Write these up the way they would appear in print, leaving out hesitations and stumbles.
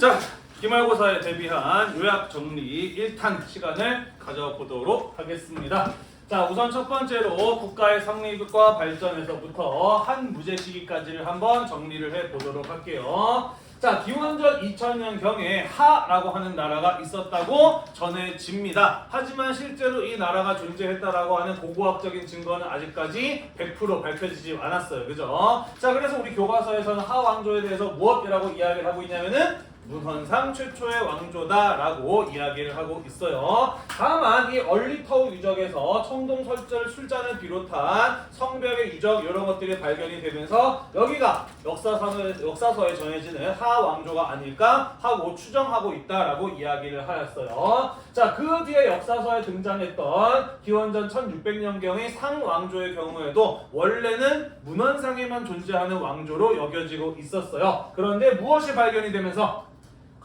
자, 기말고사에 대비한 요약 정리 1탄 시간을 가져보도록 하겠습니다. 자, 우선 첫 번째로 국가의 성립과 발전에서부터 한 무제 시기까지를 한번 정리를 해보도록 할게요. 자, 기원전 2000년경에 하라고 하는 나라가 있었다고 전해집니다. 하지만 실제로 이 나라가 존재했다라고 하는 고고학적인 증거는 아직까지 100% 밝혀지지 않았어요. 그죠? 자, 그래서 우리 교과서에서는 하 왕조에 대해서 무엇이라고 이야기를 하고 있냐면은 문헌상 최초의 왕조다라고 이야기를 하고 있어요. 다만 이 얼리터우 유적에서 청동설절 술잔을 비롯한 성벽의 유적 이런 것들이 발견이 되면서 여기가 역사서에 전해지는 하 왕조가 아닐까 하고 추정하고 있다라고 이야기를 하였어요. 자, 그 뒤에 역사서에 등장했던 기원전 1600년경의 상 왕조의 경우에도 원래는 문헌상에만 존재하는 왕조로 여겨지고 있었어요. 그런데 무엇이 발견이 되면서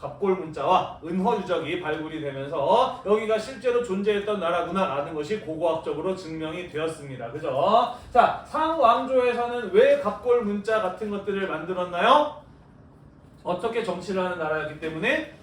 갑골 문자와 은허 유적이 발굴이 되면서 여기가 실제로 존재했던 나라구나라는 것이 고고학적으로 증명이 되었습니다. 그죠? 자, 상 왕조에서는 왜 갑골 문자 같은 것들을 만들었나요? 어떻게 정치를 하는 나라였기 때문에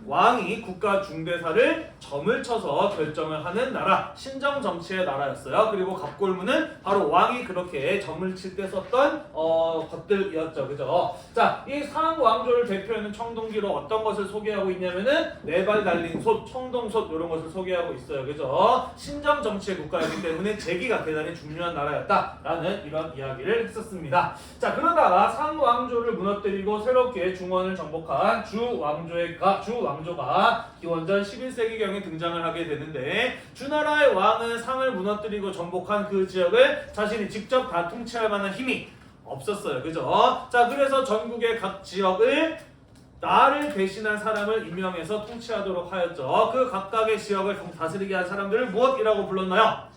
왕이 국가 중대사를 점을 쳐서 결정을 하는 나라, 신정 정치의 나라였어요. 그리고 갑골문은 바로 왕이 그렇게 점을 칠 때 썼던 것들이었죠. 그죠? 자, 이 상 왕조를 대표하는 청동기로 어떤 것을 소개하고 있냐면은 네 발 달린 솥, 청동솥 이런 것을 소개하고 있어요. 그죠? 신정 정치의 국가이기 때문에 제기가 대단히 중요한 나라였다라는 이런 이야기를 했었습니다. 자, 그러다가 상 왕조를 무너뜨리고 새롭게 중원을 정복한 주 왕조가 기원전 11세기경에 등장을 하게 되는데 주나라의 왕은 상을 무너뜨리고 정복한 그 지역을 자신이 직접 다 통치할 만한 힘이 없었어요. 그죠? 자, 그래서 전국의 각 지역을 나를 대신한 사람을 임명해서 통치하도록 하였죠. 그 각각의 지역을 다스리게 한 사람들을 무엇이라고 불렀나요?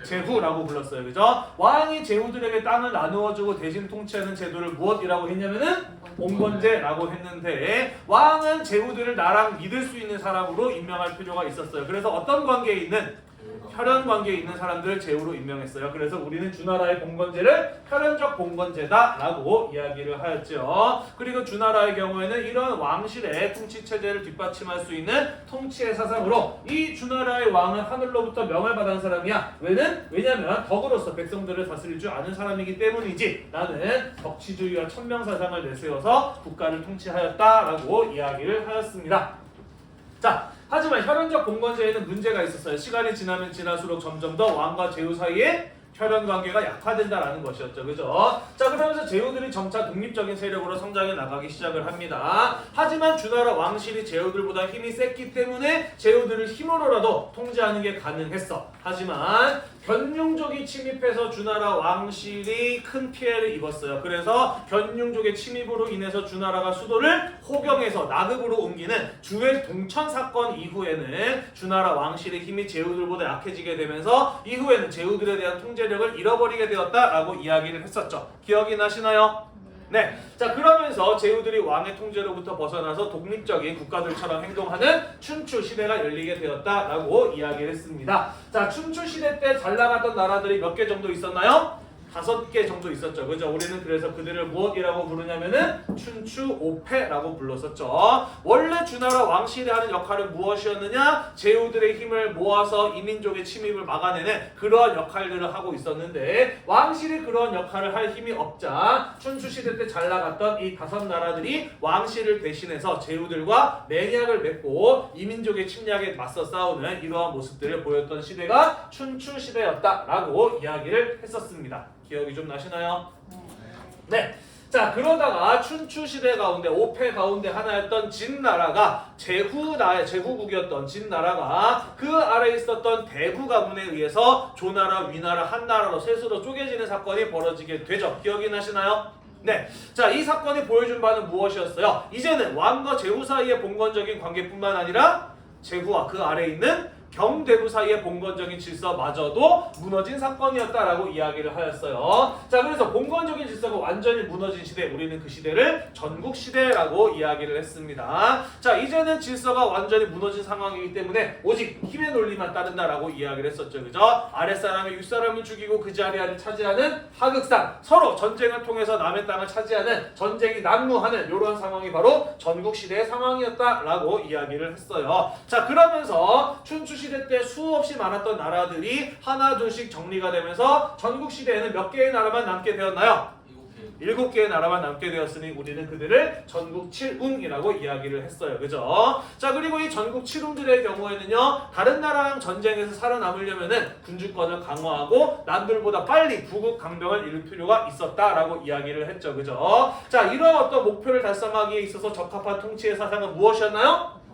제후라고 불렀어요. 그죠? 왕이 제후들에게 땅을 나누어주고 대신 통치하는 제도를 무엇이라고 했냐면은 봉건제라고 했는데 왕은 제후들을 나랑 믿을 수 있는 사람으로 임명할 필요가 있었어요. 그래서 어떤 관계에 있는 혈연 관계에 있는 사람들을 제후로 임명했어요. 그래서 우리는 주나라의 봉건제를 혈연적 봉건제다라고 이야기를 하였죠. 그리고 주나라의 경우에는 이런 왕실의 통치 체제를 뒷받침할 수 있는 통치의 사상으로 이 주나라의 왕은 하늘로부터 명을 받은 사람이야. 왜냐면 덕으로서 백성들을 다스릴 줄 아는 사람이기 때문이지. 라는 덕치주의와 천명사상을 내세워서 국가를 통치하였다라고 이야기를 하였습니다. 자, 하지만 혈연적 봉건제에는 문제가 있었어요. 시간이 지나면 지날수록 점점 더 왕과 제후 사이에 혈연 관계가 약화된다라는 것이었죠. 그죠? 자, 그러면서 제후들이 점차 독립적인 세력으로 성장해 나가기 시작을 합니다. 하지만 주나라 왕실이 제후들보다 힘이 셌기 때문에 제후들을 힘으로라도 통제하는 게 가능했어. 하지만 견융족이 침입해서 주나라 왕실이 큰 피해를 입었어요. 그래서 견융족의 침입으로 인해서 주나라가 수도를 호경에서 나급으로 옮기는 주의 동천 사건 이후에는 주나라 왕실의 힘이 제후들보다 약해지게 되면서 이후에는 제후들에 대한 통제력을 잃어버리게 되었다라고 이야기를 했었죠. 기억이 나시나요? 네. 자, 그러면서 제후들이 왕의 통제로부터 벗어나서 독립적인 국가들처럼 행동하는 춘추 시대가 열리게 되었다라고 이야기를 했습니다. 자, 춘추 시대 때 잘 나갔던 나라들이 몇 개 정도 있었나요? 5개 정도 있었죠. 그죠? 우리는 그래서 그들을 무엇이라고 부르냐면은 춘추 5패라고 불렀었죠. 원래 주나라 왕실이 하는 역할은 무엇이었느냐? 제후들의 힘을 모아서 이민족의 침입을 막아내는 그러한 역할들을 하고 있었는데 왕실이 그러한 역할을 할 힘이 없자 춘추 시대 때 잘 나갔던 이 5나라들이 왕실을 대신해서 제후들과 맹약을 맺고 이민족의 침략에 맞서 싸우는 이러한 모습들을 보였던 시대가 춘추 시대였다라고 이야기를 했었습니다. 기억이 좀 나시나요? 네. 자, 그러다가 춘추 시대 가운데 5패 가운데 하나였던 진나라가 제후국이었던 진나라가 그 아래에 있었던 대구 가문에 의해서 조나라, 위나라, 한나라로 셋으로 쪼개지는 사건이 벌어지게 되죠. 기억이 나시나요? 네. 자, 이 사건이 보여준 바는 무엇이었어요? 이제는 왕과 제후 사이의 봉건적인 관계뿐만 아니라 제후와 그 아래에 있는 경대부 사이의 봉건적인 질서마저도 무너진 사건이었다라고 이야기를 하였어요. 자, 그래서 봉건적인 질서가 완전히 무너진 시대, 우리는 그 시대를 전국시대라고 이야기를 했습니다. 자, 이제는 질서가 완전히 무너진 상황이기 때문에 오직 힘의 논리만 따른다라고 이야기를 했었죠. 그죠? 아랫사람이 윗사람을 죽이고 그 자리를 차지하는 하극상, 서로 전쟁을 통해서 남의 땅을 차지하는 전쟁이 난무하는 이런 상황이 바로 전국시대의 상황이었다라고 이야기를 했어요. 자, 그러면서 춘추시대 때 수없이 많았던 나라들이 하나 둘씩 정리가 되면서 전국시대에는 몇 개의 나라만 남게 되었나요? 7개의 나라만 남게 되었으니 우리는 그들을 전국 칠웅이라고 이야기를 했어요. 그죠? 자, 그리고 이 전국 칠웅들의 경우에는요, 다른 나라랑 전쟁에서 살아남으려면은 군주권을 강화하고 남들보다 빨리 부국 강병을 이룰 필요가 있었다라고 이야기를 했죠. 그죠? 자, 이러한 어떤 목표를 달성하기에 있어서 적합한 통치의 사상은 무엇이었나요?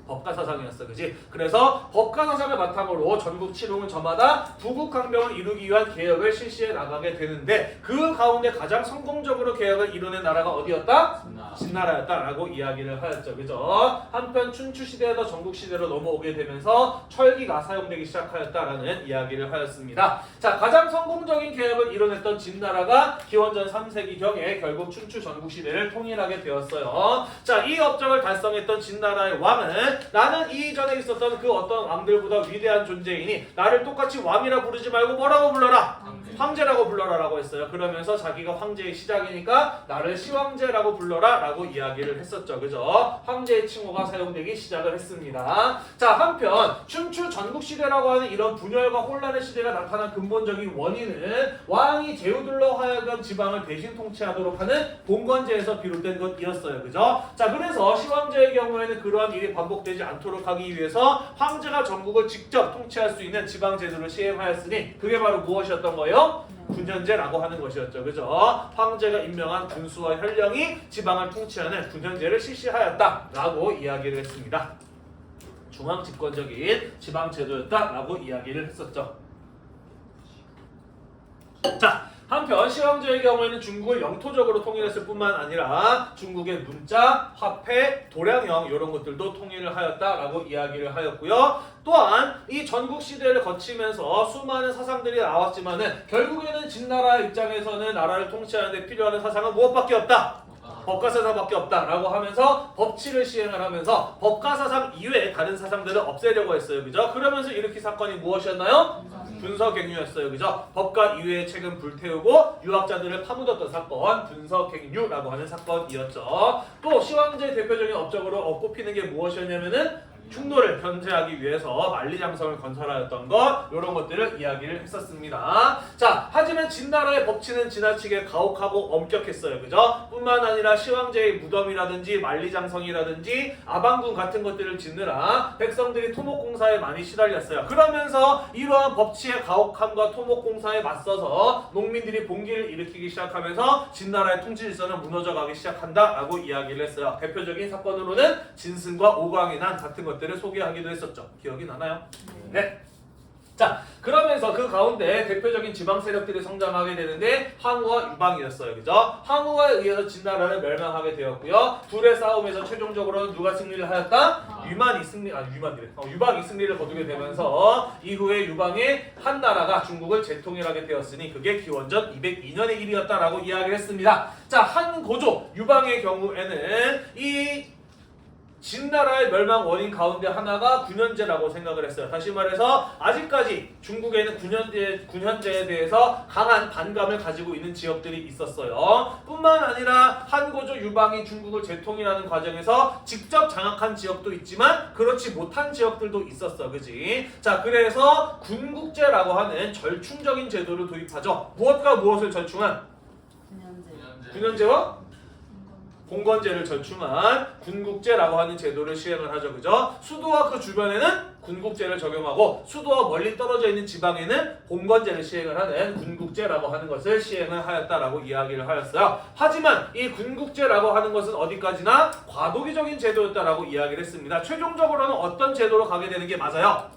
법가사상이었어, 그지? 그래서 법가사상을 바탕으로 전국 칠웅은 저마다 부국강병을 이루기 위한 개혁을 실시해 나가게 되는데 그 가운데 가장 성공적으로 개혁을 이뤄낸 나라가 어디였다? 진나라였다라고 이야기를 하였죠, 그죠? 한편 춘추시대에서 전국시대로 넘어오게 되면서 철기가 사용되기 시작하였다라는 이야기를 하였습니다. 자, 가장 성공적인 개혁을 이뤄냈던 진나라가 기원전 3세기경에 결국 춘추 전국시대를 통일하게 되었어요. 자, 이 업적을 달성했던 진나라의 왕은 나는 이전에 있었던 그 어떤 왕들보다 위대한 존재이니 나를 똑같이 왕이라 부르지 말고 뭐라고 불러라? 황제라고 불러라 라고 했어요. 그러면서 자기가 황제의 시작이니까 나를 시황제라고 불러라 라고 이야기를 했었죠. 그죠? 황제의 칭호가 사용되기 시작을 했습니다. 자, 한편 춘추 전국시대라고 하는 이런 분열과 혼란의 시대가 나타난 근본적인 원인은 왕이 제후들로 하여금 지방을 대신 통치하도록 하는 봉건제에서 비롯된 것이었어요. 그죠? 자, 그래서 시황제의 경우에는 그러한 일이 반복되지 않도록 하기 위해서 황제가 전국을 직접 통치할 수 있는 지방제도를 시행하였으니 그게 바로 무엇이었던 거예요? 군현제라고 하는 것이었죠. 그죠? 황제가 임명한 군수와 현령이 지방을 통치하는 군현제를 실시하였다라고 이야기를 했습니다. 중앙집권적인 지방제도였다라고 이야기를 했었죠. 자, 한편 시황제의 경우에는 중국을 영토적으로 통일했을 뿐만 아니라 중국의 문자, 화폐, 도량형 이런 것들도 통일을 하였다라고 이야기를 하였고요. 또한 이 전국 시대를 거치면서 수많은 사상들이 나왔지만은 결국에는 진나라 입장에서는 나라를 통치하는 데 필요한 사상은 무엇밖에 없다? 법가사상밖에 없다라고 하면서 법치를 시행을 하면서 법가사상 이외에 다른 사상들을 없애려고 했어요. 그죠? 그러면서 일으킨 사건이 무엇이었나요? 분서갱유였어요. 그죠? 법가 이외의 책은 불태우고 유학자들을 파묻었던 사건, 분서갱유라고 하는 사건이었죠. 또 시황제의 대표적인 업적으로 꼽히는 게 무엇이었냐면은 충노를 견제하기 위해서 만리장성을 건설하였던 것, 이런 것들을 이야기를 했었습니다. 자, 하지만 진나라의 법치는 지나치게 가혹하고 엄격했어요. 그죠? 뿐만 아니라 시황제의 무덤이라든지 만리장성이라든지 아방궁 같은 것들을 짓느라 백성들이 토목공사에 많이 시달렸어요. 그러면서 이러한 법치의 가혹함과 토목공사에 맞서서 농민들이 봉기를 일으키기 시작하면서 진나라의 통치질서는 무너져가기 시작한다라고 이야기를 했어요. 대표적인 사건으로는 진승과 오광의 난 같은 것들을 소개하기도 했었죠. 기억이 나나요? 네. 자, 그러면서 그 가운데 대표적인 지방 세력들이 성장하게 되는데 항우와 유방이었어요. 그죠? 항우에 의해서 진나라를 멸망하게 되었고요. 둘의 싸움에서 최종적으로는 누가 승리를 하였다? 유방이 승리를 거두게 되면서 이후에 유방의 한 나라가 중국을 재통일하게 되었으니 그게 기원전 202년의 일이었다라고 이야기를 했습니다. 자, 한 고조 유방의 경우에는 이 진나라의 멸망 원인 가운데 하나가 군현제라고 생각을 했어요. 다시 말해서 아직까지 중국에는 군현제에 대해서 강한 반감을 가지고 있는 지역들이 있었어요. 뿐만 아니라 한고조 유방이 중국을 재통일하는 과정에서 직접 장악한 지역도 있지만 그렇지 못한 지역들도 있었어. 그지? 자, 그래서 군국제라고 하는 절충적인 제도를 도입하죠. 무엇과 무엇을 절충한? 군현제와 봉건제를 절충한 군국제라고 하는 제도를 시행을 하죠. 그죠? 수도와 그 주변에는 군국제를 적용하고 수도와 멀리 떨어져 있는 지방에는 봉건제를 시행을 하는 군국제라고 하는 것을 시행을 하였다라고 이야기를 하였어요. 하지만 이 군국제라고 하는 것은 어디까지나 과도기적인 제도였다라고 이야기를 했습니다. 최종적으로는 어떤 제도로 가게 되는 게 맞아요?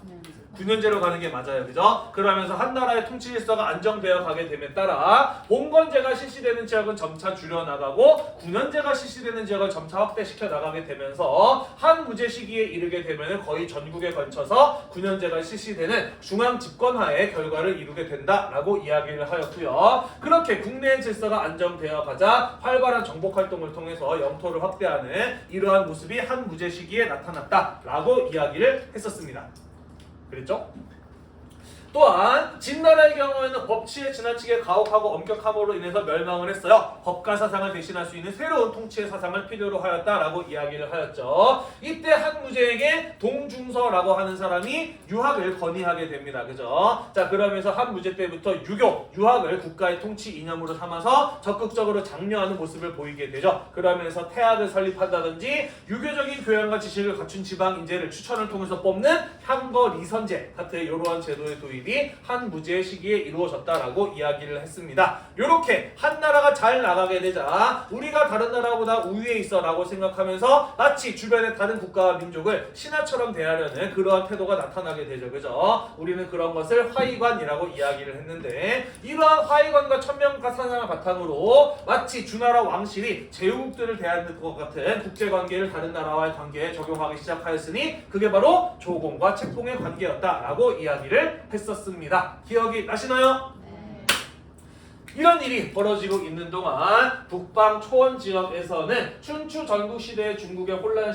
9년제로 가는 게 맞아요. 그죠? 그러면서 한 나라의 통치 질서가 안정되어 가게 됨에 따라 봉건제가 실시되는 지역은 점차 줄여나가고 9년제가 실시되는 지역을 점차 확대시켜 나가게 되면서 한 무제 시기에 이르게 되면 거의 전국에 걸쳐서 9년제가 실시되는 중앙 집권화의 결과를 이루게 된다라고 이야기를 하였고요. 그렇게 국내의 질서가 안정되어 가자 활발한 정복 활동을 통해서 영토를 확대하는 이러한 모습이 한 무제 시기에 나타났다라고 이야기를 했었습니다. 그랬죠? 또한 진나라의 경우에는 법치에 지나치게 가혹하고 엄격함으로 인해서 멸망을 했어요. 법과 사상을 대신할 수 있는 새로운 통치의 사상을 필요로 하였다라고 이야기를 하였죠. 이때 한 무제에게 동중서라고 하는 사람이 유학을 건의하게 됩니다. 그죠? 자, 그러면서 한 무제 때부터 유학을 국가의 통치 이념으로 삼아서 적극적으로 장려하는 모습을 보이게 되죠. 그러면서 태학을 설립한다든지 유교적인 교양과 지식을 갖춘 지방 인재를 추천을 통해서 뽑는 향거 리선제 같은 이러한 제도의 도입이 한 무제 시기에 이루어졌다라고 이야기를 했습니다. 이렇게 한 나라가 잘 나가게 되자 우리가 다른 나라보다 우위에 있어라고 생각하면서 마치 주변의 다른 국가와 민족을 신하처럼 대하려는 그러한 태도가 나타나게 되죠. 그죠? 우리는 그런 것을 화의관이라고 이야기를 했는데 이러한 화의관과 천명과 사상을 바탕으로 마치 주나라 왕실이 제후국들을 대하는 것 같은 국제관계를 다른 나라와의 관계에 적용하기 시작하였으니 그게 바로 조공과 책봉의 관계였다라고 이야기를 했었습니다. 기억이 나시나요? 이런 일이 벌어지고 있는 동안 북방 초원 지역에서는 춘추 전국시대의 중국의 혼란의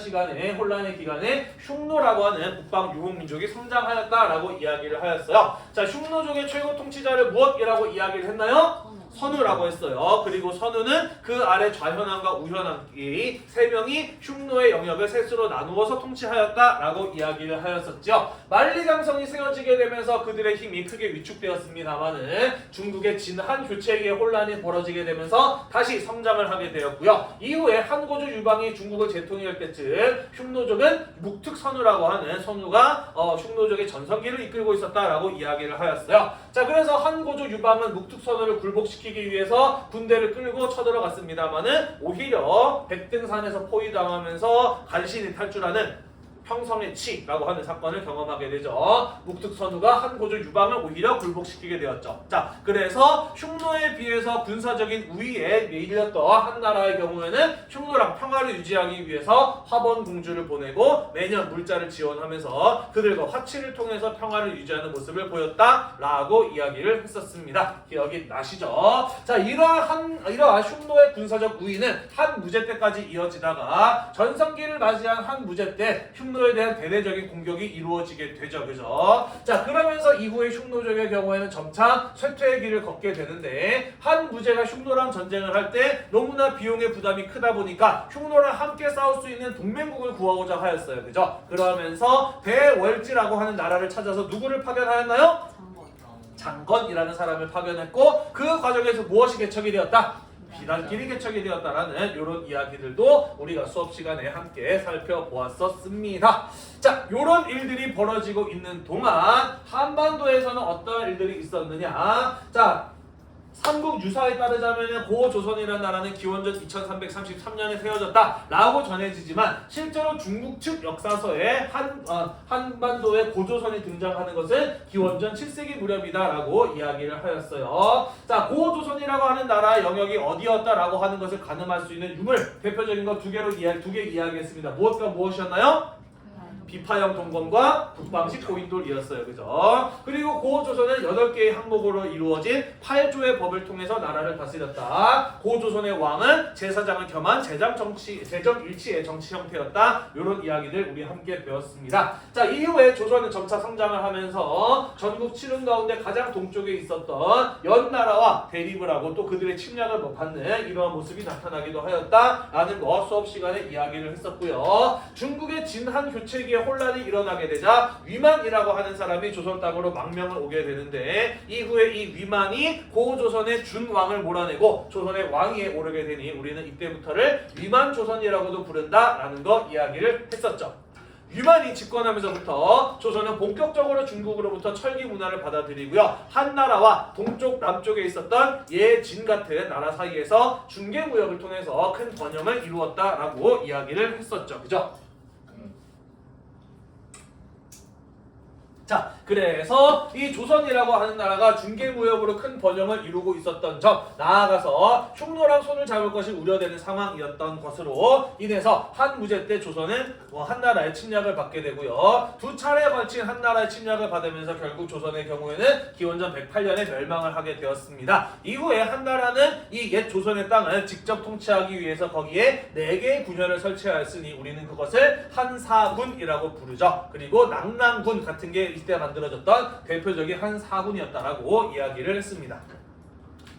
기간에 흉노라고 하는 북방 유목민족이 성장하였다라고 이야기를 하였어요. 자, 흉노족의 최고 통치자를 무엇이라고 이야기를 했나요? 선우라고 했어요. 그리고 선우는 그 아래 좌현왕과 우현왕이 세 명이 흉노의 영역을 셋으로 나누어서 통치하였다라고 이야기를 하였었죠. 만리장성이 세워지게 되면서 그들의 힘이 크게 위축되었습니다만은 중국의 진한 교체기의 혼란이 벌어지게 되면서 다시 성장을 하게 되었고요. 이후에 한고조 유방이 중국을 재통할 때쯤 흉노족은 묵특선우라고 하는 선우가 흉노족의 전성기를 이끌고 있었다라고 이야기를 하였어요. 자, 그래서 한고조 유방은 묵특선우를 굴복시키기 위해서 군대를 끌고 쳐들어갔습니다만은 오히려 백등산에서 포위당하면서 간신히 탈출하는 평성의 치라고 하는 사건을 경험하게 되죠. 묵특선우가 한고조 유방을 오히려 굴복시키게 되었죠. 자, 그래서 흉노에 비해서 군사적인 우위에 밀렸던 한나라의 경우에는 흉노랑 평화를 유지하기 위해서 화번공주를 보내고 매년 물자를 지원하면서 그들과 화치를 통해서 평화를 유지하는 모습을 보였다라고 이야기를 했었습니다. 기억이 나시죠? 자, 이러한 흉노의 군사적 우위는 한 무제 때까지 이어지다가 전성기를 맞이한 한 무제 때 흉노에 대한 대대적인 공격이 이루어지게 되죠. 그죠? 자, 그러면서 이후에 흉노족의 경우에는 점차 쇠퇴의 길을 걷게 되는데 한 무제가 흉노랑 전쟁을 할 때 너무나 비용의 부담이 크다 보니까 흉노랑 함께 싸울 수 있는 동맹국을 구하고자 하였어요. 그죠? 그러면서 대월지라고 하는 나라를 찾아서 누구를 파견하였나요? 장건이라는 사람을 파견했고 그 과정에서 무엇이 개척이 되었다? 비단길이 개척이 되었다라는 이런 이야기들도 우리가 수업 시간에 함께 살펴보았었습니다. 자, 이런 일들이 벌어지고 있는 동안 한반도에서는 어떤 일들이 있었느냐? 자, 삼국 유사에 따르자면 고조선이라는 나라는 기원전 2333년에 세워졌다라고 전해지지만 실제로 중국 측 역사서에 한반도에 고조선이 등장하는 것은 기원전 7세기 무렵이다라고 이야기를 하였어요. 자, 고조선이라고 하는 나라의 영역이 어디였다라고 하는 것을 가늠할 수 있는 유물 대표적인 거 두 개 이야기했습니다. 무엇과 무엇이었나요? 비파형 동검과 북방식 고인돌이었어요. 그죠? 그리고 고조선은 8개의 항목으로 이루어진 8조의 법을 통해서 나라를 다스렸다. 고조선의 왕은 제사장을 겸한 제정일치의 정치 형태였다. 이런 이야기들 우리 함께 배웠습니다. 자, 이후에 조선은 점차 성장을 하면서 전국 7흥 가운데 가장 동쪽에 있었던 연나라와 대립을 하고 또 그들의 침략을 받는 이러한 모습이 나타나기도 하였다라는 거 수업 시간에 이야기를 했었고요. 중국의 진한 교체기의 혼란이 일어나게 되자 위만이라고 하는 사람이 조선 땅으로 망명을 오게 되는데 이후에 이 위만이 고조선의 준왕을 몰아내고 조선의 왕위에 오르게 되니 우리는 이때부터를 위만조선이라고도 부른다라는 거 이야기를 했었죠. 위만이 집권하면서부터 조선은 본격적으로 중국으로부터 철기 문화를 받아들이고요. 한나라와 동쪽 남쪽에 있었던 예진 같은 나라 사이에서 중개무역을 통해서 큰 번영을 이루었다라고 이야기를 했었죠. 그죠? 자, 그래서 이 조선이라고 하는 나라가 중개무역으로 큰 번영을 이루고 있었던 점, 나아가서 흉노랑 손을 잡을 것이 우려되는 상황이었던 것으로 인해서 한무제 때 조선은 한나라의 침략을 받게 되고요. 두 차례에 걸친 한나라의 침략을 받으면서 결국 조선의 경우에는 기원전 108년에 멸망을 하게 되었습니다. 이후에 한나라는 이 옛 조선의 땅을 직접 통치하기 위해서 거기에 4개의 군현을 설치하였으니 우리는 그것을 한사군이라고 부르죠. 그리고 낙랑군 같은 게 이때 만들어졌던 대표적인 한사군이었다라고 이야기를 했습니다.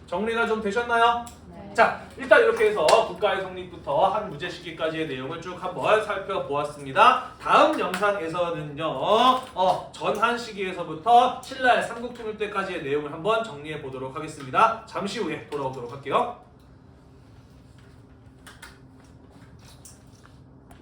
정리가 좀 되셨나요? 자, 일단 이렇게 해서 국가의 성립부터 한무제 시기까지의 내용을 쭉 한번 살펴보았습니다. 다음 영상에서는요, 전한 시기에서부터 신라의 삼국통일 때까지의 내용을 한번 정리해 보도록 하겠습니다. 잠시 후에 돌아오도록 할게요.